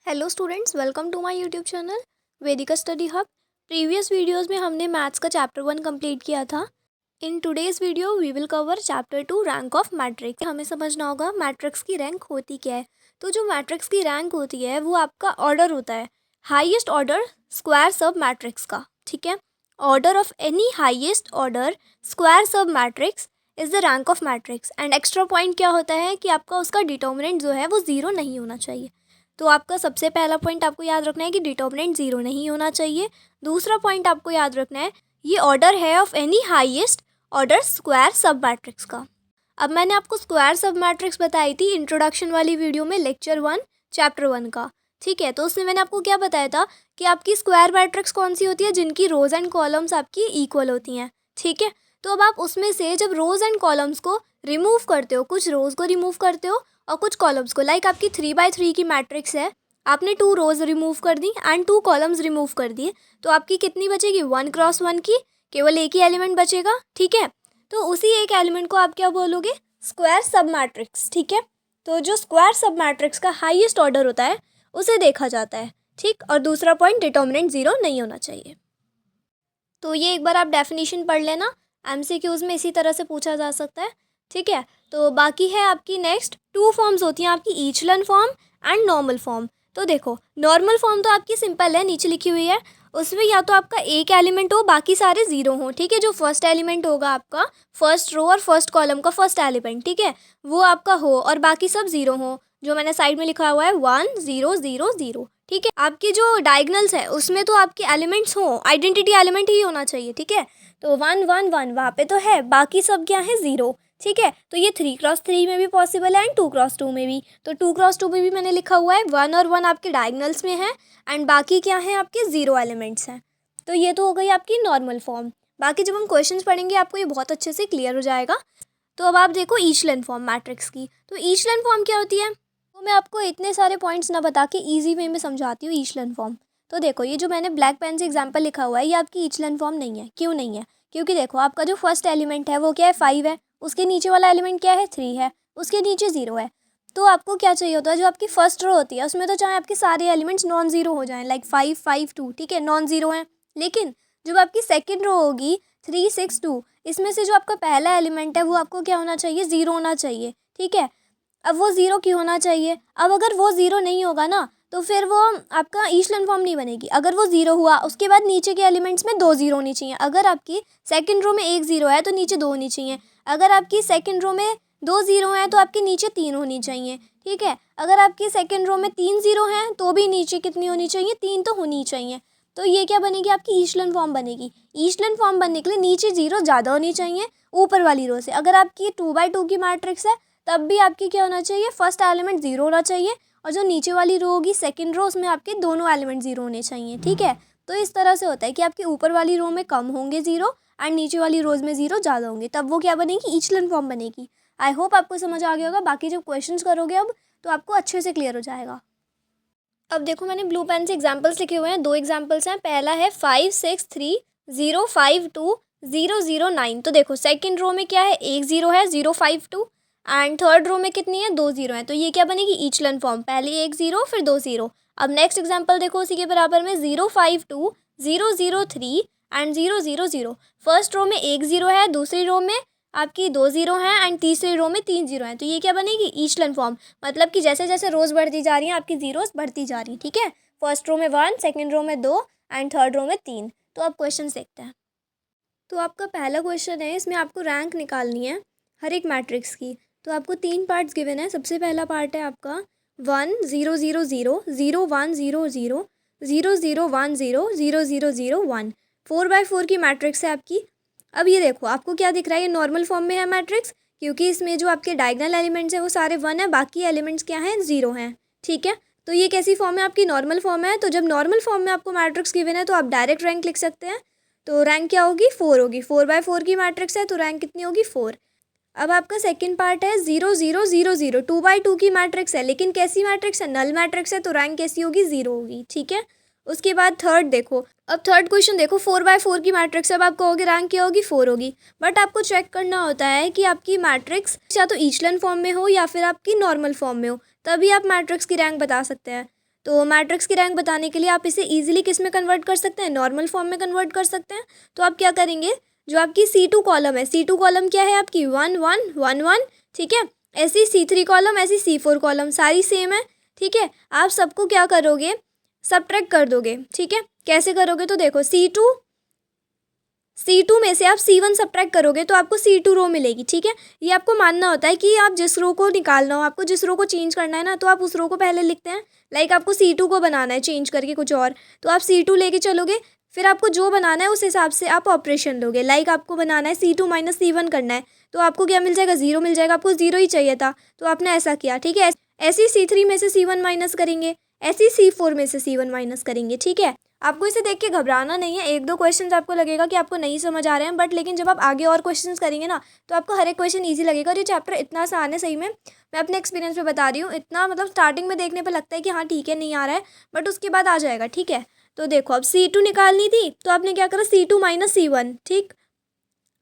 Hello students, welcome to my YouTube channel Vedika study hub. Previous videos में हमने maths का chapter 1 complete किया था। In today's video we will cover chapter 2 rank of matrix. हमें समझना होगा मैट्रिक्स की रैंक होती क्या है। तो जो मैट्रिक्स की रैंक होती है वो आपका ऑर्डर होता है, highest order square sub matrix का। ठीक है, order of any highest order square sub matrix is the rank of matrix. And extra point क्या होता है कि आपका उसका डिटर्मिनेंट जो है वो ज़ीरो नहीं होना चाहिए। तो आपका सबसे पहला पॉइंट आपको याद रखना है कि डिटर्मिनेंट ज़ीरो नहीं होना चाहिए। दूसरा पॉइंट आपको याद रखना है ये ऑर्डर है of any highest order square sub matrix का। अब मैंने आपको स्क्वायर सब मैट्रिक्स बताई थी इंट्रोडक्शन वाली वीडियो में, लेक्चर 1 चैप्टर 1 का। ठीक है, तो उसमें मैंने आपको क्या बताया था कि आपकी स्क्वायर मैट्रिक्स कौन सी होती है, जिनकी रोज एंड कॉलम्स आपकी इक्वल होती हैं। ठीक है, तो अब आप उसमें से जब रोज एंड कॉलम्स को रिमूव करते हो, कुछ रोज को रिमूव करते हो और कुछ कॉलम्स को, लाइक आपकी 3x3 की मैट्रिक्स है, आपने 2 रोज रिमूव कर दी एंड 2 कॉलम्स रिमूव कर दिए, तो आपकी कितनी बचेगी, 1 क्रॉस 1 की, केवल एक ही एलिमेंट बचेगा। ठीक है, तो उसी एक एलिमेंट को आप क्या बोलोगे, स्क्वायर सब मैट्रिक्स। ठीक है, तो जो स्क्वायर सब मैट्रिक्स का हाईएस्ट ऑर्डर होता है उसे देखा जाता है। ठीक, और दूसरा पॉइंट डिटर्मिनेंट ज़ीरो नहीं होना चाहिए। तो ये एक बार आप डेफिनेशन पढ़ लेना, एमसीक्यूज में इसी तरह से पूछा जा सकता है। ठीक है, तो बाकी है आपकी नेक्स्ट 2 फॉर्म्स होती हैं आपकी, ईचलन फॉर्म एंड नॉर्मल फॉर्म। तो देखो, नॉर्मल फॉर्म तो आपकी सिंपल है, नीचे लिखी हुई है। उसमें या तो आपका एक एलिमेंट हो, बाकी सारे ज़ीरो हो। ठीक है, जो फर्स्ट एलिमेंट होगा आपका, फर्स्ट रो और फर्स्ट कॉलम का फर्स्ट एलिमेंट, ठीक है, वो आपका हो और बाकी सब ज़ीरो हो। जो मैंने साइड में लिखा हुआ है 1 0 0 0। ठीक है, आपकी जो डायगनल्स है उसमें तो आपके एलिमेंट्स हो, आइडेंटिटी एलिमेंट ही होना चाहिए। ठीक है, तो 1 1 1 वहाँ पे तो है, बाकी सब क्या है, ज़ीरो। ठीक है, तो ये 3x3 में भी पॉसिबल है एंड 2x2 में भी। तो 2x2 में भी मैंने लिखा हुआ है 1 और 1 आपके डायगनल्स में है एंड बाकी क्या है, आपके ज़ीरो एलिमेंट्स हैं। तो ये तो हो गई आपकी नॉर्मल फॉर्म। बाकी जब हम क्वेश्चंस पढ़ेंगे आपको ये बहुत अच्छे से क्लियर हो जाएगा। तो अब आप देखो ईचलन फॉर्म मैट्रिक्स की। तो ईचलन फॉर्म क्या होती है, तो मैं आपको इतने सारे पॉइंट्स ना बता के ईजी वे में समझाती हूँ ईचलन फॉर्म। तो देखो, ये जो मैंने ब्लैक पेन से एग्जांपल लिखा हुआ है ये आपकी ईचलन फॉर्म नहीं है। क्यों नहीं है, क्योंकि देखो आपका जो फर्स्ट एलिमेंट है वो क्या है, 5 है, उसके नीचे वाला एलिमेंट क्या है, 3 है, उसके नीचे 0 है। तो आपको क्या चाहिए होता है, जो आपकी फर्स्ट रो होती है उसमें तो चाहे आपके सारे एलिमेंट्स नॉन ज़ीरो हो जाएं, लाइक 5 5 2, ठीक है, नॉन ज़ीरो हैं। लेकिन जब आपकी सेकेंड रो होगी 3 6 2, इसमें से जो आपका पहला एलिमेंट है वो आपको क्या होना चाहिए, 0 होना चाहिए। ठीक है, अब वो ज़ीरो क्यों होना चाहिए, अब अगर वो ज़ीरो नहीं होगा ना तो फिर वो आपका ईचलन फॉर्म नहीं बनेगी। अगर वो ज़ीरो हुआ उसके बाद नीचे के एलिमेंट्स में 2 ज़ीरो होनी चाहिए। अगर आपकी सेकंड रो में 1 ज़ीरो है तो नीचे 2 होनी चाहिए। अगर आपकी सेकंड रो में 2 ज़ीरो हैं तो आपके नीचे 3 होनी चाहिए। ठीक है, अगर आपकी सेकंड रो में 3 ज़ीरो हैं तो भी नीचे कितनी होनी चाहिए, 3 तो होनी चाहिए। तो ये क्या बनेगी, आपकी ईचलन फॉर्म बनेगी। ईचलन फॉर्म बनने के लिए नीचे 0 ज़्यादा होनी चाहिए ऊपर वाली रो से। अगर आपकी 2x2 की मैट्रिक्स है तब भी आपकी क्या होना चाहिए, फर्स्ट एलिमेंट 0 होना चाहिए और जो नीचे वाली रो होगी सेकंड रो, उसमें आपके दोनों एलिमेंट 0 होने चाहिए। ठीक है, तो इस तरह से होता है कि आपके ऊपर वाली रो में कम होंगे 0 एंड नीचे वाली रोज में 0 ज़्यादा होंगे, तब वो क्या बनेगी, ईचलन फॉर्म बनेगी। आई होप आपको समझ आ गया होगा। बाकी जब क्वेश्चंस करोगे अब तो आपको अच्छे से क्लियर हो जाएगा। अब देखो, मैंने ब्लू पेन से एग्जाम्पल्स लिखे हुए हैं, 2 एग्जाम्पल्स हैं। पहला है 5 6 3 0 5 2 0 0 9। तो देखो सेकंड रो में क्या है, 1 0 है, 0 5 2 एंड थर्ड रो में कितनी है, 2 0 है। तो ये क्या बनेगी, ईचलन फॉर्म, पहले 1 0 फिर 2 0। अब नेक्स्ट एग्जाम्पल देखो, उसी के बराबर में 0 5 2 0 0 3 एंड 0 0 0। फर्स्ट रो में 1 0 है, दूसरी रो में आपकी 2 0 हैं एंड तीसरी रो में 3 0 हैं। तो ये क्या बनेगी, ईचलन फॉर्म। मतलब कि जैसे जैसे रोज बढ़ती जा रही हैं आपकी जीरोस बढ़ती जा रही हैं। ठीक है, फर्स्ट रो में 1, सेकंड रो में 2 एंड थर्ड रो में 3। तो अब क्वेश्चन देखते हैं। तो आपका पहला क्वेश्चन है, इसमें आपको रैंक निकालनी है हर एक मैट्रिक्स की। तो आपको 3 पार्ट्स गिवन है। सबसे पहला पार्ट है आपका 1 0 0 0 0 1 0 0 0 0 1 0 0 0 0 1। 4x4 की मैट्रिक्स है आपकी। अब ये देखो आपको क्या दिख रहा है, ये नॉर्मल फॉर्म में है मैट्रिक्स, क्योंकि इसमें जो आपके डायगोनल एलिमेंट्स हैं वो सारे 1 है, बाकी एलिमेंट्स क्या हैं, 0 हैं। ठीक है, तो ये कैसी फॉर्म है, आपकी नॉर्मल फॉर्म है। तो जब नॉर्मल फॉर्म में आपको मैट्रिक्स गिवन है तो आप डायरेक्ट रैंक लिख सकते हैं। तो रैंक क्या होगी, 4 होगी। 4x4 की मैट्रिक्स है तो रैंक कितनी होगी, 4। अब आपका सेकंड पार्ट है 0 0 0 0। 2x2 की मैट्रिक्स है, लेकिन कैसी मैट्रिक्स है, नल मैट्रिक्स है, तो रैंक कैसी होगी, 0 होगी। ठीक है, उसके बाद थर्ड देखो, अब थर्ड क्वेश्चन देखो, 4x4 की मैट्रिक्स। अब आप कहोगे रैंक क्या होगी, 4 होगी। बट आपको चेक करना होता है कि आपकी मैट्रिक्स या तो ईचलन फॉर्म में हो या फिर आपकी नॉर्मल फॉर्म में हो, तभी आप मैट्रिक्स की रैंक बता सकते हैं। तो मैट्रिक्स की रैंक बताने के लिए आप इसे ईजिली किस में कन्वर्ट कर सकते हैं, नॉर्मल फॉर्म में कन्वर्ट कर सकते हैं। तो आप क्या करेंगे, जो आपकी C2 कॉलम है, C2 कॉलम क्या है आपकी 1 1 1 1, ठीक है। ऐसी C3 कॉलम, ऐसी C4 कॉलम, सारी सेम है, ठीक है। आप सबको क्या करोगे, सबट्रैक्ट कर दोगे, ठीक है। कैसे करोगे, तो देखो C2 में से आप C1 सबट्रैक्ट करोगे तो आपको C2 रो मिलेगी, ठीक है। ये आपको मानना होता है कि आप जिस रो को निकालना हो, आपको जिस रो को चेंज करना है ना, तो आप उस रो को पहले लिखते हैं। लाइक आपको C2 को बनाना है चेंज करके कुछ और, तो आप C2 लेके चलोगे, फिर आपको जो बनाना है उस हिसाब से आप ऑपरेशन लोगे। लाइक आपको बनाना है C2 माइनस C1 करना है, तो आपको क्या मिल जाएगा, 0 मिल जाएगा। आपको 0 ही चाहिए था तो आपने ऐसा किया, ठीक है। ऐसे ही C3 में से C1 माइनस करेंगे, ऐसे ही C4 में से C1 माइनस करेंगे, ठीक है। आपको इसे देख के घबराना नहीं है। एक दो क्वेश्चंस आपको लगेगा कि आपको नहीं समझ आ रहे हैं, बट लेकिन जब आप आगे और क्वेश्चंस करेंगे ना, तो आपको हर एक क्वेश्चन ईजी लगेगा। और ये चैप्टर इतना आसान है, सही में मैं अपने एक्सपीरियंस पे बता रही हूँ। इतना मतलब स्टार्टिंग में देखने पे लगता है कि हाँ ठीक है नहीं आ रहा है, बट उसके बाद आ जाएगा, ठीक है। तो देखो अब C2 निकालनी थी तो आपने क्या करा, C2 माइनस C1, ठीक।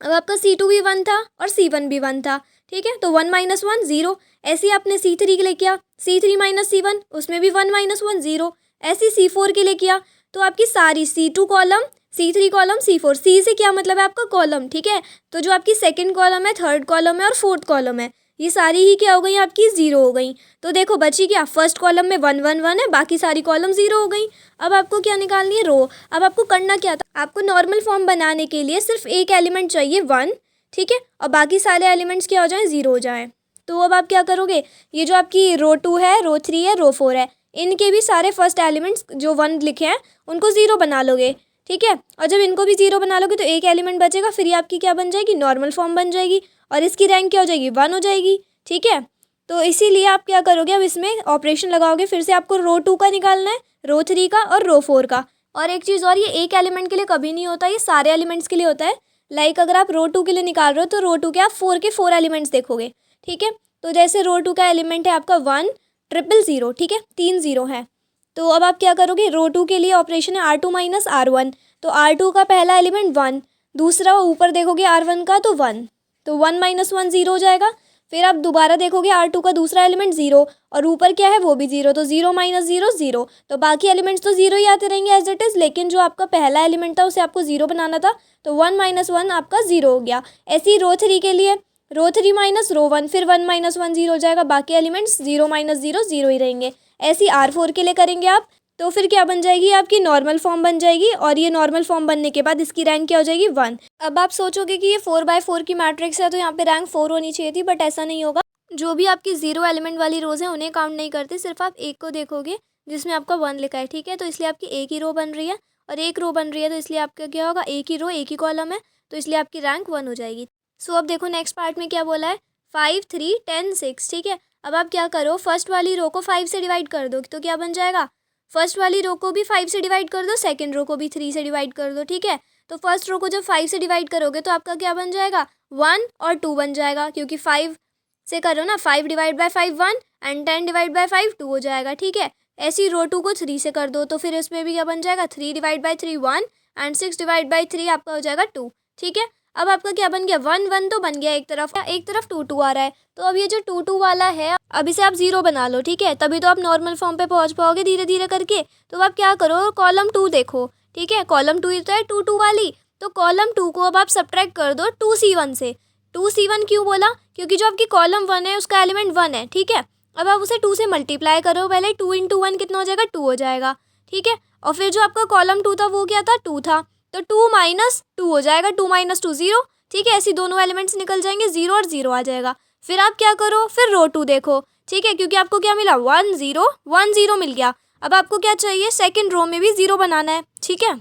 अब आपका C2 भी 1 था और C1 भी 1 था, ठीक है। तो 1 माइनस 1 0। ऐसे ही आपने C3 के लिए किया, C3 माइनस C1, उसमें भी 1 माइनस 1 0। ऐसे C4 के लिए किया, तो आपकी सारी C2 column, C3 column, C4, C से क्या मतलब है आपका कॉलम, ठीक है। तो जो आपकी सेकंड कॉलम है, थर्ड कॉलम है और फोर्थ कॉलम है, ये सारी ही क्या हो गई आपकी 0 हो गई। तो देखो बची क्या, फर्स्ट कॉलम में 1 1 1 है, बाकी सारी कॉलम 0 हो गई। अब आपको क्या निकालनी है, रो। अब आपको करना क्या था, आपको नॉर्मल फॉर्म बनाने के लिए सिर्फ एक एलिमेंट चाहिए 1, ठीक है, और बाकी सारे एलिमेंट्स क्या हो जाएं, 0 हो जाएं। तो अब आप क्या करोगे, ये जो आपकी रो 2 है, रो 3 है, रो 4 है, इनके भी सारे फर्स्ट एलिमेंट्स जो 1 लिखे हैं उनको 0 बना लोगे, ठीक है। और जब इनको भी 0 बना लोगे तो एक एलिमेंट बचेगा, फिर ये आपकी क्या बन जाएगी, नॉर्मल फॉर्म बन जाएगी, और इसकी रैंक क्या हो जाएगी, 1 हो जाएगी, ठीक है। तो इसीलिए आप क्या करोगे, अब इसमें ऑपरेशन लगाओगे, फिर से आपको रो 2 का निकालना है, रो 3 का और रो 4 का। और एक चीज़ और, ये एक एलिमेंट के लिए कभी नहीं होता, ये सारे एलिमेंट्स के लिए होता है। लाइक अगर आप रो 2 के लिए निकाल रहे हो तो रो 2 के आप 4 के 4 एलिमेंट्स देखोगे, ठीक है। तो जैसे रो 2 का एलिमेंट है आपका 1 0 0 0, ठीक है, 3 0 है। तो अब आप क्या करोगे, रो 2 के लिए ऑपरेशन है R2 माइनस R1, तो R2 का पहला एलिमेंट 1, दूसरा ऊपर देखोगे R1 का तो 1, तो 1 माइनस 1 0 हो जाएगा। फिर आप दोबारा देखोगे R2 का दूसरा एलिमेंट 0, और ऊपर क्या है वो भी 0, तो 0 माइनस 0 0, तो बाकी एलिमेंट्स तो 0 ही आते रहेंगे एज इट इज़, लेकिन जो आपका पहला एलिमेंट था उसे आपको 0 बनाना था, तो 1 माइनस 1 आपका 0 हो गया। ऐसे ही रो 3 के लिए, रो 3 माइनस रो 1, फिर 1 माइनस 1 0 हो जाएगा, बाकी एलिमेंट्स 0 माइनस 0 0 ही रहेंगे। ऐसे ही R4 के लिए करेंगे आप, तो फिर क्या बन जाएगी, आपकी नॉर्मल फॉर्म बन जाएगी, और ये नॉर्मल फॉर्म बनने के बाद इसकी रैंक क्या हो जाएगी, 1। अब आप सोचोगे कि ये 4/4 की मैट्रिक्स है तो यहाँ पे रैंक 4 होनी चाहिए थी, बट ऐसा नहीं होगा। जो भी आपकी 0 एलिमेंट वाली रोज़ हैं उन्हें काउंट नहीं करते, सिर्फ आप एक को देखोगे जिसमें आपका 1 लिखा है, ठीक है। तो इसलिए आपकी एक ही रो बन रही है, और एक रो बन रही है तो इसलिए आपका क्या होगा, एक ही रो एक ही कॉलम है, तो इसलिए आपकी रैंक 1 हो जाएगी। सो अब देखो नेक्स्ट पार्ट में क्या बोला है, 5 3 10 6, ठीक है। अब आप क्या करो, फर्स्ट वाली रो को 5 से डिवाइड कर दो, तो क्या बन जाएगा, फर्स्ट वाली रो को भी 5 से डिवाइड कर दो, सेकंड रो को भी 3 से डिवाइड कर दो, ठीक है। तो फर्स्ट रो को जब 5 से डिवाइड करोगे तो आपका क्या बन जाएगा, 1 और 2 बन जाएगा, क्योंकि 5 से करो ना, 5 divide by 5 1 and 10 divide by 5 2 हो जाएगा, ठीक है। ऐसी रो 2 को 3 से कर दो, तो फिर इसमें भी क्या बन जाएगा, 3 divide by 3 1 and 6 divide by 3 आपका हो जाएगा 2, ठीक है। अब आपका क्या बन गया, 1 1 तो बन गया एक तरफ 2 2 आ रहा है, तो अब ये जो 2 2 वाला है अब इसे आप 0 बना लो, ठीक है, तभी तो आप नॉर्मल फॉर्म पे पहुंच पाओगे धीरे धीरे करके। तो आप क्या करो, कॉलम 2 देखो, ठीक है, कॉलम 2 तो है 2 2 वाली, तो कॉलम 2 को अब आप सब्ट्रैक्ट कर दो 2C1 से। 2C1 क्यों बोला, क्योंकि जो आपकी कॉलम 1 है उसका एलिमेंट 1 है, ठीक है। अब आप उसे 2 से मल्टीप्लाई करो, पहले 2 × 1 कितना हो जाएगा, 2 हो जाएगा, ठीक है। और फिर जो आपका कॉलम 2 था वो क्या था, 2 था, तो 2 माइनस 2 हो जाएगा, 2 माइनस 2 0, ठीक है। ऐसी दोनों एलिमेंट्स निकल जाएंगे, 0 और 0 आ जाएगा। फिर आप क्या करो, फिर रो 2 देखो, ठीक है, क्योंकि आपको क्या मिला, 1 0 1 0 मिल गया। अब आपको क्या चाहिए, सेकेंड रो में भी 0 बनाना है, ठीक है।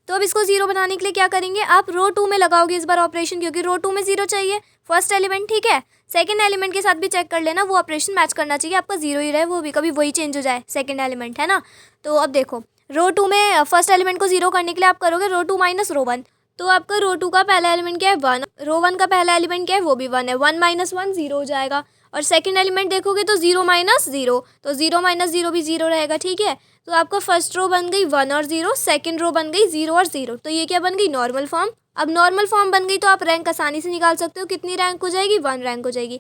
तो अब इसको 0 बनाने के लिए क्या करेंगे, आप रो 2 में लगाओगे इस बार ऑपरेशन, क्योंकि रो 2 में 0 चाहिए फर्स्ट एलिमेंट, ठीक है। सेकंड एलिमेंट के साथ भी चेक कर लेना, वो ऑपरेशन मैच करना चाहिए, आपका 0 ही रहे, वो भी कभी वही चेंज हो जाए सेकंड एलिमेंट, है ना। तो अब देखो रो 2 में फर्स्ट एलिमेंट को 0 करने के लिए आप करोगे रो 2 माइनस रो 1, तो आपका रो 2 का पहला एलिमेंट क्या है, 1, रो 1 का पहला एलिमेंट क्या है, वो भी 1 है, 1 माइनस 1 0 हो जाएगा। और सेकंड एलिमेंट देखोगे तो 0 माइनस 0, तो 0 माइनस 0 भी 0 रहेगा, ठीक है। तो आपका फर्स्ट रो बन गई 1 और 0, सेकंड रो बन गई 0 और 0, तो ये क्या बन गई, नॉर्मल फॉर्म। अब नॉर्मल फॉर्म बन गई तो आप रैंक आसानी से निकाल सकते हो, कितनी रैंक हो जाएगी, 1 रैंक हो जाएगी।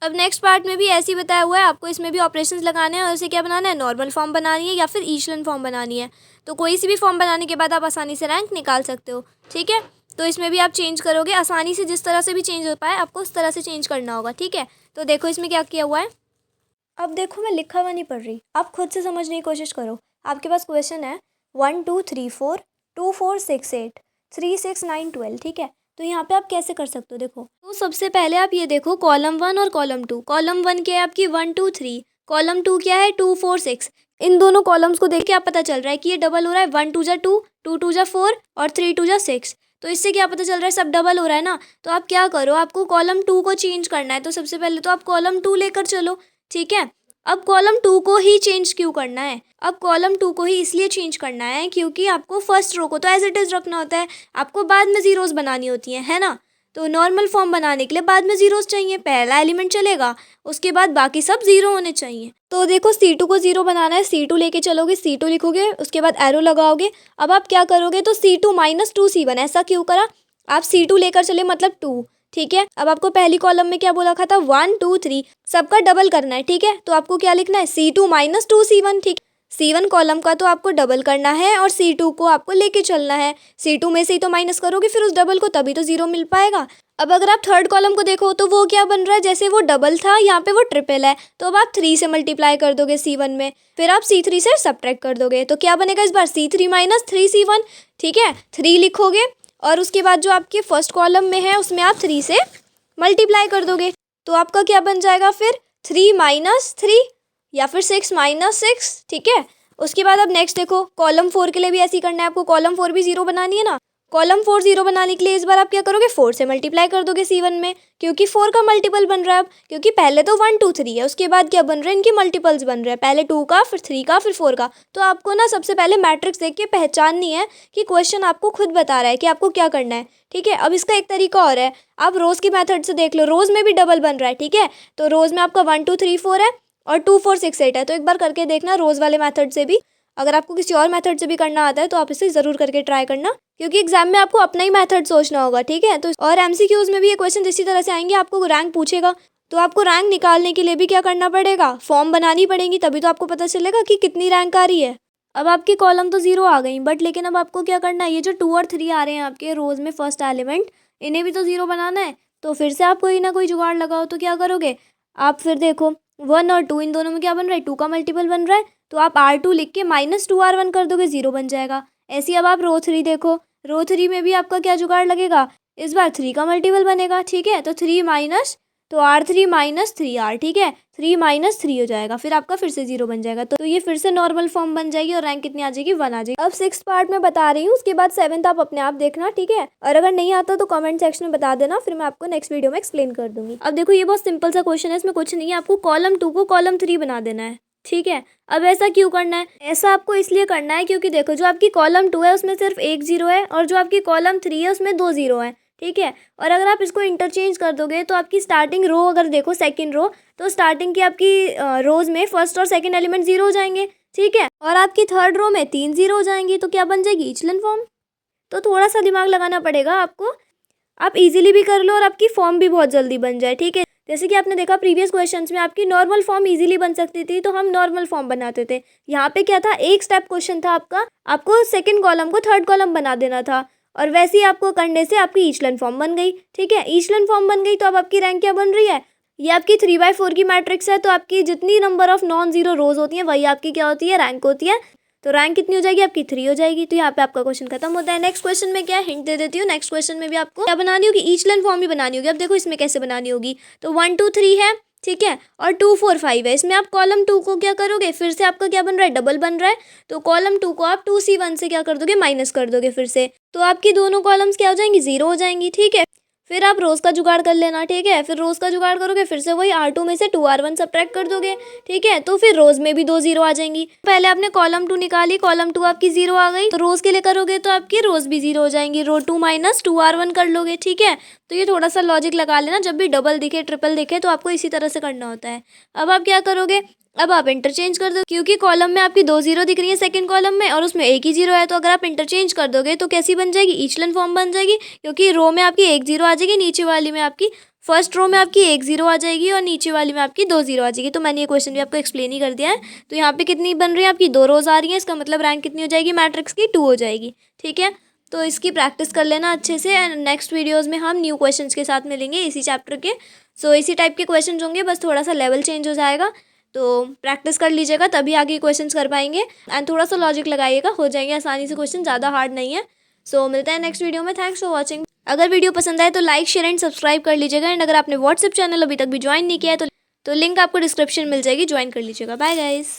अब नेक्स्ट पार्ट में भी ऐसे ही बताया हुआ है, आपको इसमें भी ऑपरेशंस लगाने हैं और उसे क्या बनाना है, नॉर्मल फॉर्म बनानी है या फिर इचलन फॉर्म बनानी है। तो कोई सी भी फॉर्म बनाने के बाद आप आसानी से रैंक निकाल सकते हो। ठीक है, तो इसमें भी आप चेंज करोगे आसानी से, जिस तरह से भी चेंज हो पाए आपको उस तरह से चेंज करना होगा। ठीक है, तो देखो इसमें क्या किया हुआ है। अब देखो मैं लिखा हुआ नहीं पढ़ रही, आप खुद से समझने की कोशिश करो। आपके पास क्वेश्चन है 1 2 3 4 2 4 6 8 3 6 9 12। ठीक है, तो यहाँ पे आप कैसे कर सकते हो, देखो तो सबसे पहले आप ये देखो कॉलम 1 और कॉलम 2। कॉलम 1 क्या है आपकी 1 2 3, कॉलम 2 क्या है 2 4 6। इन दोनों कॉलम्स को देख के आप पता चल रहा है कि ये डबल हो रहा है, 1 2 जा 2, 2 2 जा 4 और 3 2 जा 6। तो इससे क्या पता चल रहा है, सब डबल हो रहा है ना। तो आप क्या करो, आपको कॉलम 2 को चेंज करना है, तो सबसे पहले तो आप कॉलम 2 लेकर चलो। ठीक है, अब कॉलम 2 को ही चेंज क्यों करना है, अब कॉलम 2 को ही इसलिए चेंज करना है क्योंकि आपको फर्स्ट रो को तो एज इट इज़ रखना होता है, आपको बाद में जीरोस बनानी होती हैं, है ना। तो नॉर्मल फॉर्म बनाने के लिए बाद में जीरोस चाहिए, पहला एलिमेंट चलेगा, उसके बाद बाकी सब जीरो होने चाहिए। तो देखो C2 को जीरो बनाना है, C2 लेके चलोगे, C2 लिखोगे, उसके बाद एरो लगाओगे। अब आप क्या करोगे, तो C2 माइनस 2C1, ऐसा क्यों करा, आप C2 लेकर चले मतलब 2। ठीक है, अब आपको पहली कॉलम में क्या बोला था 1 2 3, सबका डबल करना है। ठीक है, तो आपको क्या लिखना है C2 माइनस 2C1। ठीक, C1 कॉलम का तो आपको डबल करना है और C2 को आपको लेके चलना है। C2 में से ही तो माइनस करोगे फिर उस डबल को, तभी तो जीरो मिल पाएगा। अब अगर आप थर्ड कॉलम को देखो तो वो क्या बन रहा है, जैसे वो डबल था यहाँ पे वो ट्रिपल है, तो अब आप 3 से मल्टीप्लाई कर दोगे C1 में, फिर आप C3 से सब्ट्रैक्ट कर दोगे, तो क्या बनेगा इस बार C3 माइनस 3C1। ठीक है, 3 लिखोगे और उसके बाद जो आपके फर्स्ट कॉलम में है उसमें आप 3 से मल्टीप्लाई कर दोगे, तो आपका क्या बन जाएगा फिर 3 माइनस 3 या फिर 6 माइनस 6। ठीक है, उसके बाद अब नेक्स्ट देखो कॉलम 4 के लिए भी ऐसे ही करना है, आपको कॉलम 4 भी जीरो बनानी है ना। कॉलम 4 जीरो बनाने के लिए इस बार आप क्या करोगे, 4 से मल्टीप्लाई कर दोगे C1 में, क्योंकि 4 का मल्टीपल बन रहा है अब, क्योंकि पहले तो 1 2 3 है, उसके बाद क्या बन रहा है, इनके मल्टीपल्स बन रहे हैं, पहले 2 का फिर 3 का फिर 4 का। तो आपको ना सबसे पहले मैट्रिक्स देख के पहचाननी है कि क्वेश्चन आपको खुद बता रहा है कि आपको क्या करना है। ठीक है, अब इसका एक तरीका और है, आप रोज़ की मेथड से देख लो, रोज़ में भी डबल बन रहा है। ठीक है, तो रोज़ में आपका 1 2 3 4 है और 2 4 6 8 है, तो एक बार करके देखना रोज़ वाले मेथड से भी। अगर आपको किसी और मेथड से भी करना आता है तो आप इसे ज़रूर करके ट्राई करना, क्योंकि एग्जाम में आपको अपना ही मेथड सोचना होगा। ठीक है, तो और MCQs में भी ये क्वेश्चन इसी तरह से आएंगे, आपको रैंक पूछेगा, तो आपको रैंक निकालने के लिए भी क्या करना पड़ेगा, फॉर्म बनानी पड़ेगी, तभी तो आपको पता चलेगा कि कितनी रैंक आ रही है। अब आपकी कॉलम तो जीरो आ गई, बट लेकिन अब आपको क्या करना है, ये जो 2 और 3 आ रहे हैं आपके रोज़ में फर्स्ट एलिमेंट, इन्हें भी तो जीरो बनाना है। तो फिर से आप कोई ना कोई जुगाड़ लगाओ, तो क्या करोगे आप, फिर देखो 1 और 2 इन दोनों में क्या बन रहा है, 2 का मल्टीपल बन रहा है, तो आप R2 लिख के माइनस 2R1 कर दोगे, जीरो बन जाएगा। ऐसे ही अब आप रो 3 देखो, रो 3 में भी आपका क्या जुगाड़ लगेगा, इस बार 3 का मल्टीपल बनेगा। ठीक है, तो 3 माइनस, तो R3 माइनस 3R। ठीक है, 3 माइनस 3 हो जाएगा, फिर आपका फिर से जीरो बन जाएगा, तो ये फिर से नॉर्मल फॉर्म बन जाएगी और रैंक कितनी आ जाएगी, 1 आ जाएगी। अब 6th पार्ट में बता रही हूँ, उसके बाद 7th आप अपने आप देखना। ठीक है, और अगर नहीं आता तो कमेंट सेक्शन में बता देना, फिर मैं आपको नेक्स्ट वीडियो में एक्सप्लेन कर दूंगी। अब देखो ये बहुत सिंपल सा क्वेश्चन है, इसमें कुछ नहीं है, आपको कॉलम 2 को कॉलम 3 बना देना है। ठीक है, अब ऐसा क्यों करना है, ऐसा आपको इसलिए करना है क्योंकि देखो जो आपकी कॉलम 2 है उसमें सिर्फ एक जीरो है और जो आपकी कॉलम 3 है उसमें 2 जीरो है। ठीक है, और अगर आप इसको इंटरचेंज कर दोगे तो आपकी स्टार्टिंग रो अगर देखो सेकंड रो, तो स्टार्टिंग की आपकी रोज में फर्स्ट और सेकंड एलिमेंट जीरो हो जाएंगे। ठीक है, और आपकी थर्ड रो में 3 जीरो हो जाएंगी, तो क्या बन जाएगी, इचलन फॉर्म। तो थोड़ा सा दिमाग लगाना पड़ेगा आपको, आप इजीली भी कर लो और आपकी फॉर्म भी बहुत जल्दी बन जाए। ठीक है, जैसे कि आपने देखा प्रीवियस क्वेश्चंस में आपकी नॉर्मल फॉर्म इजीली बन सकती थी, तो हम नॉर्मल फॉर्म बनाते थे। यहाँ पे क्या था, एक स्टेप क्वेश्चन था आपका, आपको सेकंड कॉलम को थर्ड कॉलम बना देना था, और वैसे ही आपको करने से आपकी इचलन फॉर्म बन गई। ठीक है, इचलन फॉर्म बन गई तो अब आपकी रैंक क्या बन रही है, ये आपकी 3/4 की मैट्रिक्स है, तो आपकी जितनी नंबर ऑफ नॉन जीरो रोज होती हैं वही आपकी क्या होती है, रैंक होती है। तो रैंक कितनी हो जाएगी आपकी, 3 हो जाएगी। तो यहाँ पे आपका क्वेश्चन खत्म होता है। नेक्स्ट क्वेश्चन में क्या हिंट दे देती हूँ, नेक्स्ट क्वेश्चन में भी आपको क्या बनानी होगी, इचलन फॉर्म भी बनानी होगी। अब देखो इसमें कैसे बनानी होगी, तो 1 2 3 है, ठीक है, और 2 4 5 है, इसमें आप कॉलम 2 को क्या करोगे, फिर से आपका क्या बन रहा है, डबल बन रहा है, तो कॉलम 2 को आप 2C1 से क्या कर दोगे, माइनस कर दोगे फिर से, तो आपकी दोनों कॉलम्स क्या हो जाएंगी, जीरो हो जाएंगी। ठीक है, फिर आप रोज का जुगाड़ कर लेना। ठीक है, फिर रोज का जुगाड़ करोगे, फिर से वही R2 में से 2R1 सब्ट्रैक्ट कर दोगे। ठीक है, तो फिर रोज में भी 2 जीरो आ जाएंगी। पहले आपने कॉलम 2 निकाली, कॉलम 2 आपकी जीरो आ गई, तो रोज के लिए करोगे तो आपकी रोज भी जीरो हो जाएंगी, रो 2 माइनस 2R1 कर लोगे। ठीक है, तो ये थोड़ा सा लॉजिक लगा लेना, जब भी डबल दिखे ट्रिपल दिखे तो आपको इसी तरह से करना होता है। अब आप क्या करोगे, अब आप इंटरचेंज कर दो, क्योंकि कॉलम में आपकी 2 जीरो दिख रही है सेकंड कॉलम में और उसमें एक ही जीरो है, तो अगर आप इंटरचेंज कर दोगे तो कैसी बन जाएगी, ईचलन फॉर्म बन जाएगी, क्योंकि रो में आपकी 1 जीरो आ जाएगी, नीचे वाली में आपकी फर्स्ट रो में आपकी 1 जीरो आ जाएगी और नीचे वाली में आपकी 2 जीरो आ जाएगी। तो मैंने ये क्वेश्चन भी आपको एक्सप्लेन ही कर दिया है। तो यहाँ पे कितनी बन रही है आपकी 2 रोज आ रही है, इसका मतलब रैंक कितनी हो जाएगी मैट्रिक्स की, 2 हो जाएगी। ठीक है, तो इसकी प्रैक्टिस कर लेना अच्छे से एंड नेक्स्ट वीडियोज़ में हम न्यू क्वेश्चंस के साथ मिलेंगे इसी चैप्टर के। सो इसी टाइप के क्वेश्चंस होंगे, बस थोड़ा सा लेवल चेंज हो जाएगा, तो प्रैक्टिस कर लीजिएगा तभी आगे क्वेश्चंस कर पाएंगे एंड थोड़ा सा लॉजिक लगाइएगा, हो जाएंगे आसानी से क्वेश्चन, ज़्यादा हार्ड नहीं है। सो मिलते हैं नेक्स्ट वीडियो में। Thanks for watching. अगर वीडियो पसंद आए तो लाइक शेयर एंड सब्सक्राइब कर लीजिएगा एंड अगर आपने व्हाट्सएप चैनल अभी तक भी ज्वाइन नहीं किया है तो लिंक आपको डिस्क्रिप्शन मिल जाएगी, ज्वाइन कर लीजिएगा। Bye guys.